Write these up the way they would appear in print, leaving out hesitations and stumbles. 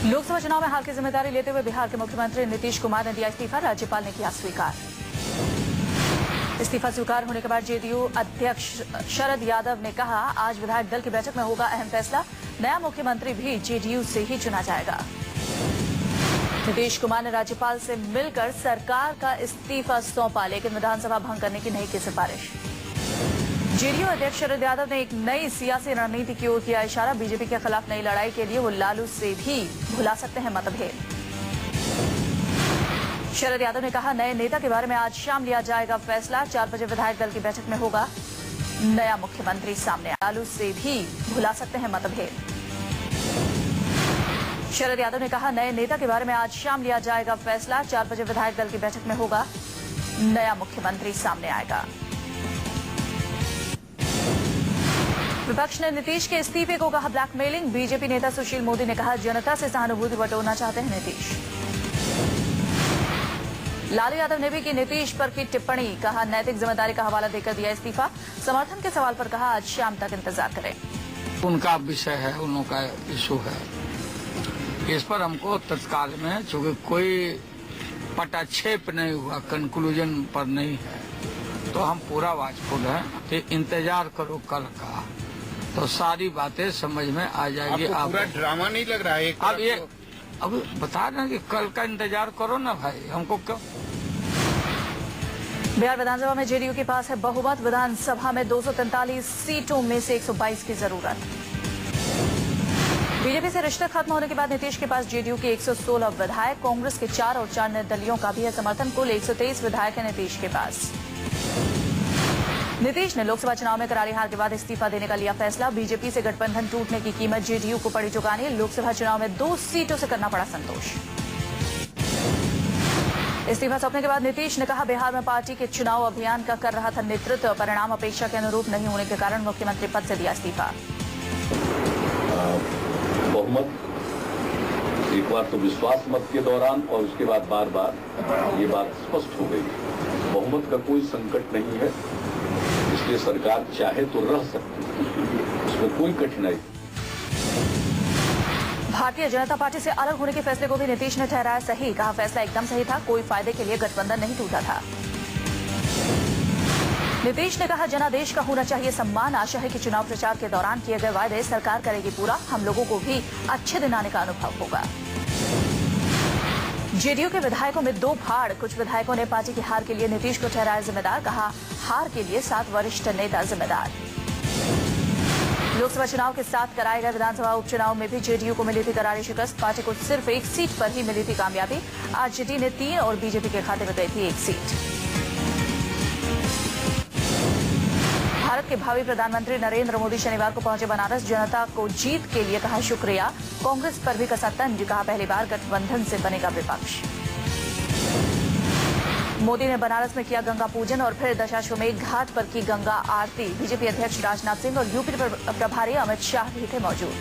लोकसभा चुनाव में हार की जिम्मेदारी लेते हुए बिहार के मुख्यमंत्री नीतीश कुमार ने दिया इस्तीफा। राज्यपाल ने किया स्वीकार। इस्तीफा स्वीकार होने के बाद जेडीयू अध्यक्ष शरद यादव ने कहा, आज विधायक दल की बैठक में होगा अहम फैसला। नया मुख्यमंत्री भी जेडीयू से ही चुना जाएगा। नीतीश कुमार ने राज्यपाल से मिलकर सरकार का इस्तीफा सौंपा, लेकिन विधानसभा भंग करने की नहीं की सिफारिश। जेडीयू अध्यक्ष शरद यादव ने एक नई सियासी रणनीति की ओर किया इशारा। बीजेपी के खिलाफ नई लड़ाई के लिए वो लालू से भी भुला सकते हैं मतभेद। शरद यादव ने कहा, नए नेता के बारे में आज शाम लिया जाएगा फैसला। 4 बजे विधायक दल की बैठक में होगा नया मुख्यमंत्री सामने। लालू से भी भुला सकते हैं मतभेद। शरद यादव ने कहा, नए नेता के बारे में आज शाम लिया जाएगा फैसला। 4 बजे विधायक दल की बैठक में होगा नया मुख्यमंत्री सामने आएगा। विपक्ष ने नीतीश के इस्तीफे को कहा ब्लैकमेलिंग। बीजेपी नेता सुशील मोदी ने कहा, जनता से सहानुभूति बटोरना चाहते हैं नीतीश। लालू यादव ने भी की नीतीश पर की टिप्पणी। कहा, नैतिक जिम्मेदारी का हवाला देकर दिया इस्तीफा। समर्थन के सवाल पर कहा, आज शाम तक इंतजार करें। उनका विषय है, उन का इशू है। इस पर हमको तत्काल में, चूंकि कोई पटाक्षेप नहीं हुआ, कंक्लूजन पर नहीं है, तो हम पूरा वाचफुल हैं। तो इंतजार करो कल का, तो सारी बातें समझ में आ जाएगी। आपको पूरा ड्रामा नहीं लग रहा है? अब ये अब बता रहे हैं कि कल का इंतजार करो ना भाई, हमको क्यों। बिहार विधानसभा में जेडीयू के पास है बहुमत। विधानसभा में 243 सीटों में से 122 की जरूरत। बीजेपी से रिश्ते खत्म होने के बाद नीतीश के पास जेडीयू के 116 विधायक, कांग्रेस के 4 और 4 निर्दलीयों का भी है समर्थन। कुल 123 विधायक है नीतीश के पास। नीतीश ने लोकसभा चुनाव में करारी हार के बाद इस्तीफा देने का लिया फैसला। बीजेपी से गठबंधन टूटने की कीमत जेडीयू को पड़ी चुकानी। लोकसभा चुनाव में 2 सीटों से करना पड़ा संतोष। इस्तीफा सौंपने के बाद नीतीश ने कहा, बिहार में पार्टी के चुनाव अभियान का कर रहा था नेतृत्व। परिणाम अपेक्षा के अनुरूप नहीं होने के कारण मुख्यमंत्री पद से दिया इस्तीफा। बहुमत एक बार तो विश्वास मत के दौरान और उसके बाद बार बार ये बात स्पष्ट हो गई, बहुमत का कोई संकट नहीं है, इसलिए सरकार चाहे तो रह सकती है, उसमें कोई कठिनाई। भारतीय जनता पार्टी से अलग होने के फैसले को भी नीतीश ने ठहराया सही। कहा, फैसला एकदम सही था, कोई फायदे के लिए गठबंधन नहीं टूटा था। नीतीश ने कहा, जनादेश का होना चाहिए सम्मान। आशा है कि चुनाव प्रचार के दौरान किए गए वायदे सरकार करेगी पूरा। हम लोगों को भी अच्छे दिन आने का अनुभव होगा। जेडीयू के विधायकों में 2 फाड़। कुछ विधायकों ने पार्टी की हार के लिए नीतीश को ठहराया जिम्मेदार। कहा, हार के लिए 7 वरिष्ठ नेता जिम्मेदार। लोकसभा चुनाव के साथ कराए गए विधानसभा उपचुनाव में भी जेडीयू को मिली थी करारी शिकस्त। पार्टी को सिर्फ 1 सीट पर ही मिली थी कामयाबी। आरजेडी ने 3 और बीजेपी के खाते में गई थी 1 सीट। भारत के भावी प्रधानमंत्री नरेंद्र मोदी शनिवार को पहुंचे बनारस। जनता को जीत के लिए कहा शुक्रिया। कांग्रेस पर भी कसा तंज। कहा, पहली बार गठबंधन से बनेगा विपक्ष। मोदी ने बनारस में किया गंगा पूजन और फिर दशाश्वमेध घाट पर की गंगा आरती। बीजेपी अध्यक्ष राजनाथ सिंह और यूपी प्रभारी अमित शाह भी थे मौजूद।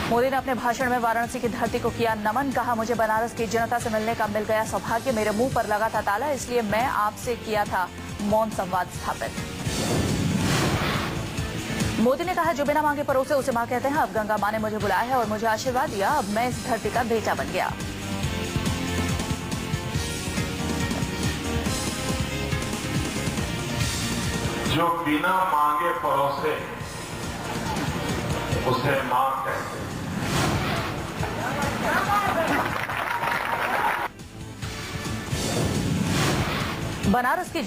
मोदी ने अपने भाषण में वाराणसी की धरती को किया नमन। कहा, मुझे बनारस की जनता से मिलने का मिल गया सौभाग्य। मेरे मुंह पर लगा था ताला, इसलिए मैं आपसे किया था मौन संवाद स्थापित। मोदी ने कहा, जो बिना मांगे परोसे उसे मां कहते हैं। अब गंगा मां ने मुझे बुलाया है और मुझे आशीर्वाद दिया। अब मैं इस धरती का बेटा बन गया। जो बिना मांगे परोसे उसे मां कहते हैं। बनारस की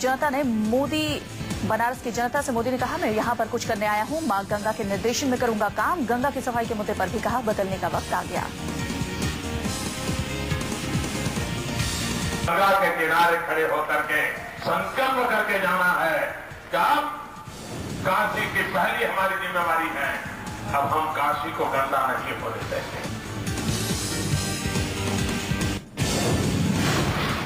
जनता से मोदी ने कहा, मैं यहाँ पर कुछ करने आया हूँ। मां गंगा के निर्देशन में करूंगा काम। गंगा की सफाई के मुद्दे पर भी कहा, बदलने का वक्त आ गया। गंगा के किनारे खड़े होकर के संकल्प करके जाना है कि काशी की पहली हमारी जिम्मेवारी है, अब हम काशी को गंदा नहीं होने देंगे।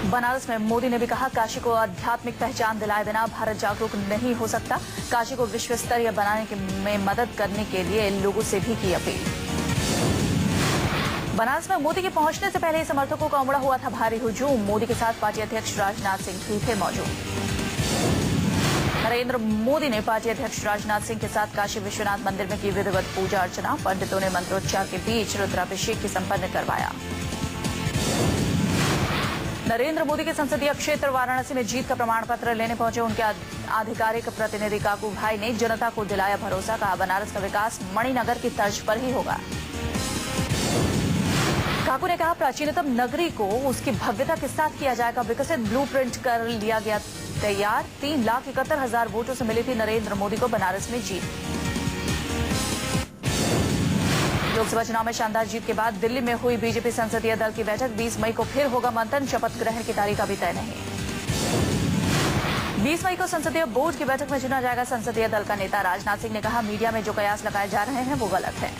बनारस में मोदी ने भी कहा, काशी को आध्यात्मिक पहचान दिलाए बिना भारत जागरूक नहीं हो सकता। काशी को विश्व स्तरीय बनाने में मदद करने के लिए लोगों से भी की अपील। बनारस में मोदी के पहुंचने से पहले समर्थकों का उमड़ा हुआ था भारी हुजूम। मोदी के साथ पार्टी अध्यक्ष राजनाथ सिंह भी थे मौजूद। नरेंद्र मोदी ने पार्टी अध्यक्ष राजनाथ सिंह के साथ काशी विश्वनाथ मंदिर में की विधिवत पूजा अर्चना। पंडितों ने मंत्रोच्चार के बीच रुद्राभिषेक की संपन्न करवाया। नरेंद्र मोदी के संसदीय क्षेत्र वाराणसी में जीत का प्रमाण पत्र लेने पहुंचे उनके आधिकारिक प्रतिनिधि काकू भाई ने जनता को दिलाया भरोसा। कहा, बनारस का विकास मणिनगर की तर्ज पर ही होगा। काकू ने कहा, प्राचीनतम नगरी को उसकी भव्यता के साथ किया जाएगा विकसित। ब्लूप्रिंट कर लिया गया तैयार। 3,71,000 वोटों से मिली थी नरेंद्र मोदी को बनारस में जीत। लोकसभा चुनाव में शानदार जीत के बाद दिल्ली में हुई बीजेपी संसदीय दल की बैठक। 20 मई को फिर होगा मंथन। शपथ ग्रहण की तारीख अभी तय नहीं। 20 मई को संसदीय बोर्ड की बैठक में चुना जाएगा संसदीय दल का नेता। राजनाथ सिंह ने कहा, मीडिया में जो कयास लगाए जा रहे हैं वो गलत है।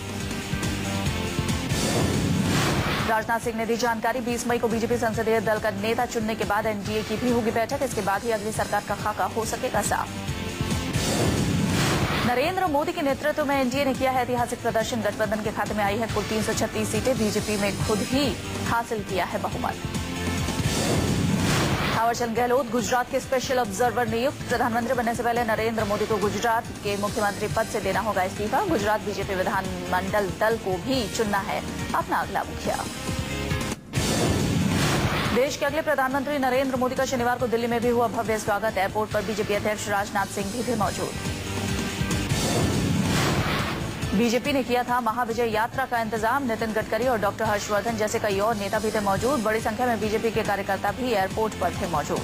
राजनाथ सिंह ने दी जानकारी। 20 मई को बीजेपी संसदीय दल का नेता चुनने के बाद एनडीए की भी होगी बैठक। इसके बाद ही अगली सरकार का खाका हो सकेगा साफ। नरेंद्र मोदी के नेतृत्व में एनडीए ने किया है ऐतिहासिक प्रदर्शन। गठबंधन के खाते में आई है कुल 336 सीटें। बीजेपी में खुद ही हासिल किया है बहुमत। थावरचंद गहलोत गुजरात के स्पेशल ऑब्जर्वर नियुक्त। प्रधानमंत्री बनने से पहले नरेंद्र मोदी को गुजरात के मुख्यमंत्री पद से देना होगा इस्तीफा। गुजरात बीजेपी विधानमंडल दल को भी चुनना है अपना अगला मुखिया। देश के अगले प्रधानमंत्री नरेंद्र मोदी का शनिवार को दिल्ली में भी हुआ भव्य स्वागत। एयरपोर्ट पर बीजेपी अध्यक्ष राजनाथ सिंह भी थे मौजूद। बीजेपी ने किया था महाविजय यात्रा का इंतजाम। नितिन गडकरी और डॉक्टर हर्षवर्धन जैसे कई और नेता भी थे मौजूद। बड़ी संख्या में बीजेपी के कार्यकर्ता भी एयरपोर्ट पर थे मौजूद।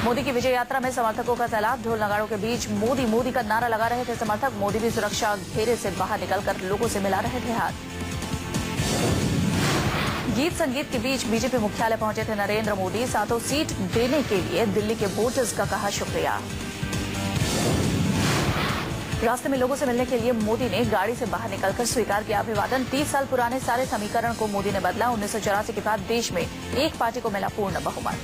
मोदी की विजय यात्रा में समर्थकों का सैलाब। ढोल नगाड़ों के बीच मोदी मोदी का नारा लगा रहे थे समर्थक। मोदी भी सुरक्षा घेरे से बाहर निकलकर लोगों से मिला रहे थे हाथ। गीत संगीत के बीच बीजेपी मुख्यालय पहुंचे थे नरेंद्र मोदी। 7 सीट देने के लिए दिल्ली के वोटर्स का कहा शुक्रिया। रास्ते में लोगों से मिलने के लिए मोदी ने गाड़ी से बाहर निकलकर स्वीकार किया अभिवादन। 30 साल पुराने सारे समीकरण को मोदी ने बदला। 1984 के बाद देश में एक पार्टी को मिला पूर्ण बहुमत।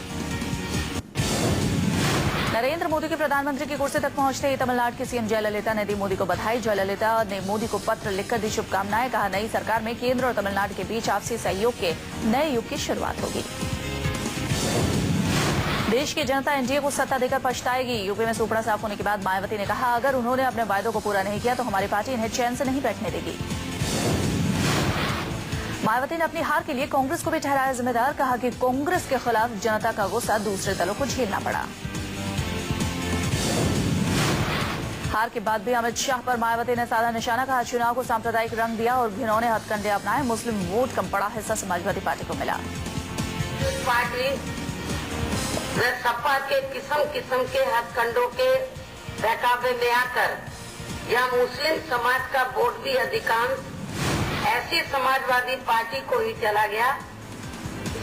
नरेंद्र मोदी के प्रधानमंत्री की कुर्सी तक पहुंचते ही तमिलनाडु की सीएम जयललिता ने दी मोदी को बधाई। जयललिता ने मोदी को पत्र लिखकर दी शुभकामनाएं। कहा, नई सरकार में केंद्र और तमिलनाडु के बीच आपसी सहयोग के नए युग की शुरुआत होगी। देश की जनता एनडीए को सत्ता देकर पछताएगी। यूपी में सूपड़ा साफ होने के बाद मायावती ने कहा, अगर उन्होंने अपने वायदों को पूरा नहीं किया तो हमारी पार्टी इन्हें चैन से नहीं बैठने देगी। मायावती ने अपनी हार के लिए कांग्रेस को भी ठहराया जिम्मेदार। कहा कि कांग्रेस के खिलाफ जनता का गुस्सा दूसरे दलों को झेलना पड़ा। हार के बाद भी अमित शाह पर मायावती ने साधा निशाना। कहा, चुनाव को सांप्रदायिक रंग दिया और घिनौने हथकंडे अपनाए। मुस्लिम वोट कम बड़ा हिस्सा समाजवादी पार्टी को मिला। सपा के किस्म के हथकंडों के बहकावे में आकर यह मुस्लिम समाज का वोट भी अधिकांश ऐसी समाजवादी पार्टी को ही चला गया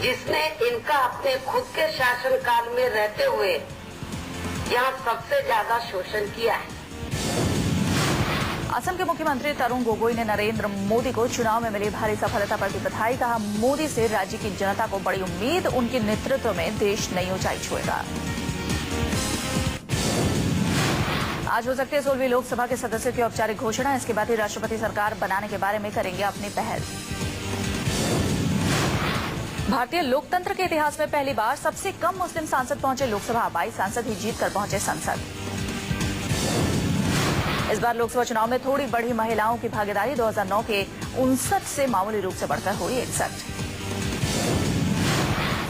जिसने इनका अपने खुद के शासनकाल में रहते हुए यहाँ सबसे ज्यादा शोषण किया है। असम के मुख्यमंत्री तरुण गोगोई ने नरेंद्र मोदी को चुनाव में मिली भारी सफलता पर दी बधाई। कहा, मोदी से राज्य की जनता को बड़ी उम्मीद। उनके नेतृत्व में देश नई ऊंचाई छुएगा। आज हो सकती है 16वीं लोकसभा के सदस्यों की औपचारिक घोषणा। इसके बाद ही राष्ट्रपति सरकार बनाने के बारे में करेंगे अपनी पहल। भारतीय लोकतंत्र के इतिहास में पहली बार सबसे कम मुस्लिम सांसद पहुंचे लोकसभा। 22 सांसद ही जीतकर पहुंचे संसद। इस बार लोकसभा चुनाव में थोड़ी बढ़ी महिलाओं की भागीदारी। 2009 के 59 से मामूली रूप से बढ़कर हुई 61।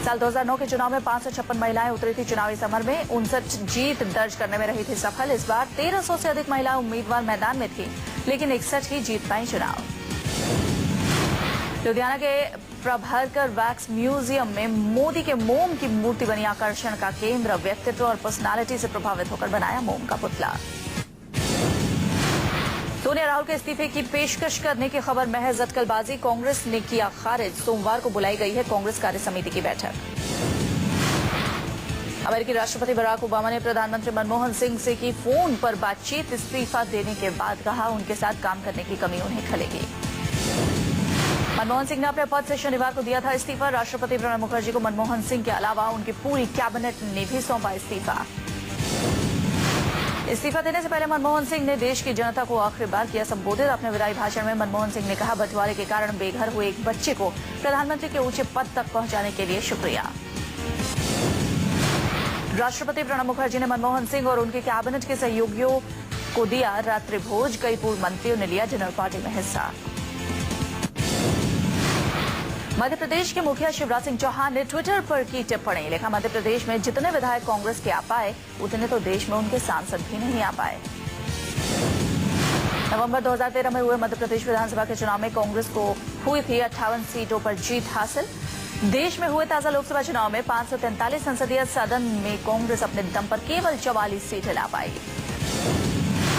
साल 2009 के चुनाव में 556 महिलाएं उतरी थी चुनावी समर में। 59 जीत दर्ज करने में रही थी सफल। इस बार 1300 से अधिक महिला उम्मीदवार मैदान में थी, लेकिन 61 ही जीत पाई चुनाव। लुधियाना के प्रभाकर वैक्स म्यूजियम में मोदी के मोम की मूर्ति बनी आकर्षण का केंद्र। व्यक्तित्व और पर्सनालिटी से प्रभावित होकर बनाया मोम का पुतला। सोनिया राहुल के इस्तीफे की पेशकश करने की खबर महज अटकलबाजी। कांग्रेस ने किया खारिज। सोमवार को बुलाई गई है कांग्रेस कार्य समिति की बैठक। अमेरिकी राष्ट्रपति बराक ओबामा ने प्रधानमंत्री मनमोहन सिंह से की फोन पर बातचीत। इस्तीफा देने के बाद कहा, उनके साथ काम करने की कमी उन्हें खलेगी। मनमोहन सिंह ने अपने पद से शनिवार को दिया था इस्तीफा। राष्ट्रपति प्रणब मुखर्जी को मनमोहन सिंह के अलावा उनकी पूरी कैबिनेट ने भी सौंपा इस्तीफा। इस्तीफा देने से पहले मनमोहन सिंह ने देश की जनता को आखिरी बार किया संबोधित। अपने विदाई भाषण में मनमोहन सिंह ने कहा, बंटवारे के कारण बेघर हुए एक बच्चे को प्रधानमंत्री के ऊंचे पद तक पहुंचाने के लिए शुक्रिया। राष्ट्रपति प्रणब मुखर्जी ने मनमोहन सिंह और उनके कैबिनेट के सहयोगियों को दिया रात्रि भोज। कई पूर्व मंत्रियों ने लिया जनरल पार्टी में हिस्सा। मध्य प्रदेश के मुखिया शिवराज सिंह चौहान ने ट्विटर पर की टिप्पणी। लिखा, मध्य प्रदेश में जितने विधायक कांग्रेस के आ पाए उतने तो देश में उनके सांसद भी नहीं आ पाए। नवंबर 2013 में हुए मध्य प्रदेश विधानसभा के चुनाव में कांग्रेस को हुई थी 58 सीटों पर जीत हासिल। देश में हुए ताजा लोकसभा चुनाव में 543 संसदीय सदन में कांग्रेस अपने दम पर केवल 44 सीटें ला पाई।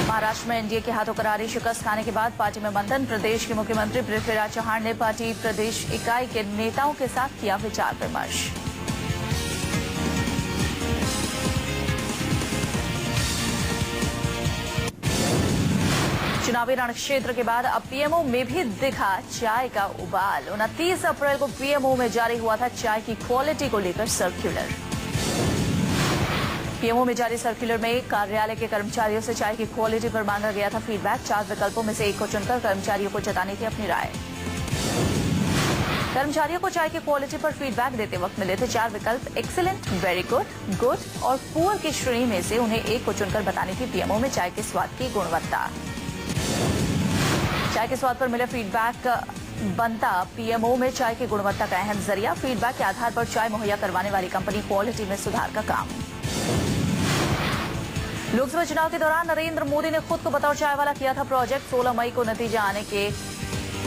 महाराष्ट्र में एनडीए के हाथों करारी शिकस्त खाने के बाद पार्टी में मंथन। प्रदेश के मुख्यमंत्री पृथ्वीराज चौहान ने पार्टी प्रदेश इकाई के नेताओं के साथ किया विचार विमर्श। चुनावी रण क्षेत्र के बाद अब पीएमओ में भी दिखा चाय का उबाल। 29 अप्रैल को पीएमओ में जारी हुआ था चाय की क्वालिटी को लेकर सर्कुलर। पीएमओ में जारी सर्कुलर में कार्यालय के कर्मचारियों से चाय की क्वालिटी पर मांगा गया था फीडबैक। 4 विकल्पों में से एक को चुनकर कर्मचारियों को जतानी थी अपनी राय। कर्मचारियों को चाय की क्वालिटी पर फीडबैक देते वक्त मिले थे 4 विकल्प: एक्सीलेंट, वेरी गुड, गुड और पुअर की श्रेणी में से उन्हें एक को चुनकर बतानी थी पीएमओ में चाय के स्वाद की गुणवत्ता। चाय के स्वाद पर मिले फीडबैक बनता पीएमओ में चाय की गुणवत्ता का अहम जरिया। फीडबैक के आधार पर चाय मुहैया करवाने वाली कंपनी क्वालिटी में सुधार का काम। लोकसभा चुनाव के दौरान नरेंद्र मोदी ने खुद को बतौर चाय वाला किया था प्रोजेक्ट। 16 मई को नतीजा आने के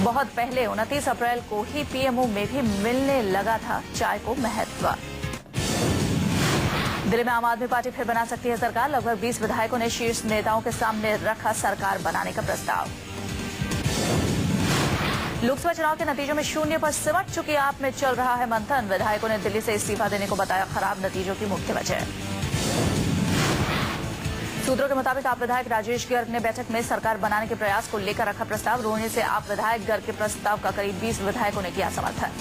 बहुत पहले 29 अप्रैल को ही पीएमओ में भी मिलने लगा था चाय को महत्व। दिल्ली में आम आदमी पार्टी फिर बना सकती है सरकार। लगभग 20 विधायकों ने शीर्ष नेताओं के सामने रखा सरकार बनाने का प्रस्ताव। लोकसभा चुनाव के नतीजों में शून्य पर सिमट चुकी आप में चल रहा है मंथन। विधायकों ने दिल्ली से इस्तीफा देने को बताया खराब नतीजों की मुख्य वजह। सूत्रों के मुताबिक आप विधायक राजेश गर्ग ने बैठक में सरकार बनाने के प्रयास को लेकर रखा प्रस्ताव। रोहिणी से आप विधायक गर्ग के प्रस्ताव का करीब 20 विधायकों ने किया समर्थन।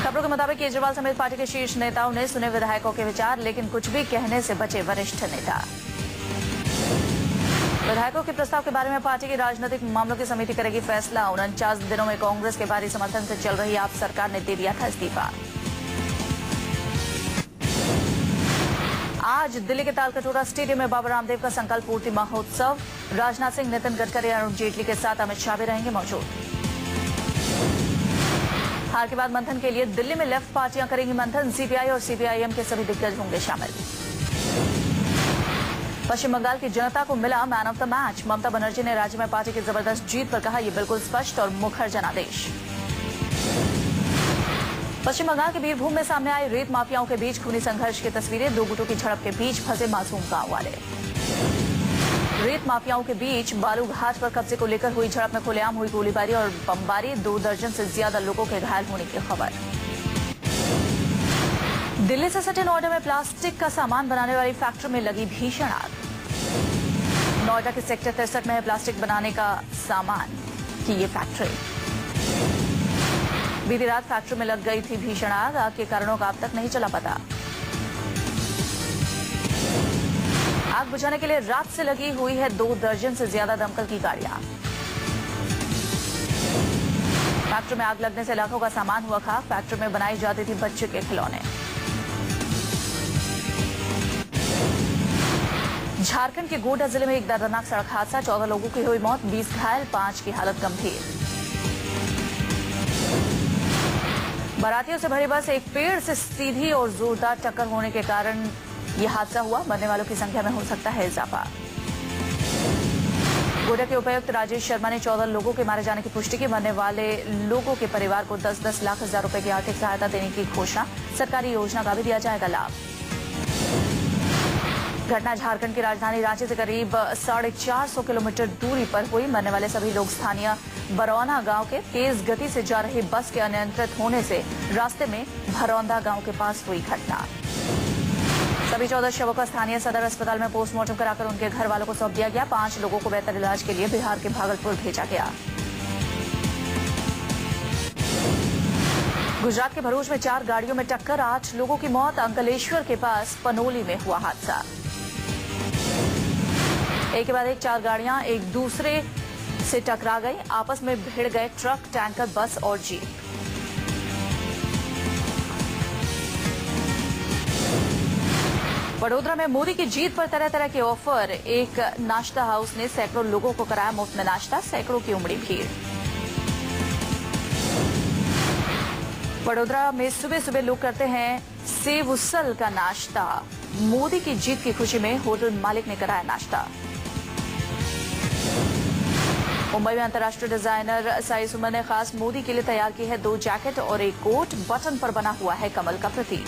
खबरों के मुताबिक केजरीवाल समेत पार्टी के शीर्ष नेताओं ने सुने विधायकों के विचार, लेकिन कुछ भी कहने से बचे वरिष्ठ नेता। विधायकों के प्रस्ताव के बारे में पार्टी की राजनीतिक मामलों की समिति करेगी फैसला। 49 दिनों में कांग्रेस के भारी समर्थन से चल रही आप सरकार ने दे दिया था इस्तीफा। आज दिल्ली के तालकटोरा स्टेडियम में बाबा रामदेव का संकल्प पूर्ति महोत्सव। राजनाथ सिंह, नितिन गडकरी, अरुण जेटली के साथ अमित शाह भी रहेंगे मौजूद। हार के बाद मंथन के लिए दिल्ली में लेफ्ट पार्टियां करेंगी मंथन। सीपीआई और सीपीआईएम के सभी दिग्गज होंगे शामिल। पश्चिम बंगाल की जनता को मिला man of the match. Mamata Banerjee ने राज्य में पार्टी की जबरदस्त जीत पर कहा, यह बिल्कुल स्पष्ट और मुखर जनादेश। पश्चिम बंगाल के बीरभूम में सामने आई रेत माफियाओं के बीच खूनी संघर्ष की तस्वीरें। 2 गुटों की झड़प के बीच फंसे मासूम गांव वाले। रेत माफियाओं के बीच बालू घाट पर कब्जे को लेकर हुई झड़प में खुलेआम हुई गोलीबारी और बमबारी। 2 दर्जन से ज्यादा लोगों के घायल होने की खबर। दिल्ली से सटे नोएडा में प्लास्टिक का सामान बनाने वाली फैक्ट्री में लगी भीषण आग। नोएडा के सेक्टर 63 में है प्लास्टिक बनाने का सामान की ये फैक्ट्री। बीती रात फैक्ट्री में लग गई थी भीषण आग। आग के कारणों का अब तक नहीं चला पता। आग बुझाने के लिए रात से लगी हुई है 2 दर्जन से ज्यादा दमकल की गाड़ियां। फैक्ट्री में आग लगने से लाखों का सामान हुआ खाक। फैक्ट्री में बनाई जाती थी बच्चे के खिलौने। झारखंड के गोड्डा जिले में एक दर्दनाक सड़क हादसा। 14 लोगों की हुई मौत, 20 घायल, 5 की हालत गंभीर। बारातियों से भरी बस एक पेड़ से सीधी और जोरदार टक्कर होने के कारण यह हादसा हुआ। मरने वालों की संख्या में हो सकता है इजाफा। गोड्डा के उपायुक्त राजेश शर्मा ने 14 लोगों के मारे जाने की पुष्टि की। मरने वाले लोगों के परिवार को 10-10 लाख हजार रुपए की आर्थिक सहायता देने की घोषणा। सरकारी योजना का भी दिया जाएगा लाभ। घटना झारखंड की राजधानी रांची से करीब 450 किलोमीटर दूरी पर हुई। मरने वाले सभी लोग स्थानीय बरौना गांव के। तेज गति से जा रही बस के अनियंत्रित होने से रास्ते में भरौंदा गांव के पास हुई घटना। सभी 14 शवों का स्थानीय सदर अस्पताल में पोस्टमार्टम कराकर उनके घर वालों को सौंप दिया गया। 5 लोगों को बेहतर इलाज के लिए बिहार के भागलपुर भेजा गया। गुजरात के भरूच में 4 गाड़ियों में टक्कर, 8 लोगों की मौत। अंकलेश्वर के पास पनोली में हुआ हादसा। एक के बाद एक 4 गाड़ियां एक दूसरे से टकरा गई। आपस में भिड़ गए ट्रक, टैंकर, बस और जीप। वडोदरा में मोदी की जीत पर तरह तरह के ऑफर। एक नाश्ता हाउस ने सैकड़ों लोगों को कराया मुफ्त में नाश्ता, सैकड़ों की उमड़ी भीड़। वडोदरा में सुबह सुबह लोग करते हैं सेव उसल का नाश्ता। मोदी की जीत की खुशी में होटल मालिक ने कराया नाश्ता। मुंबई में अंतर्राष्ट्रीय डिजाइनर साई सुमन ने खास मोदी के लिए तैयार की है 2 जैकेट और एक कोट। बटन पर बना हुआ है कमल का प्रतीक।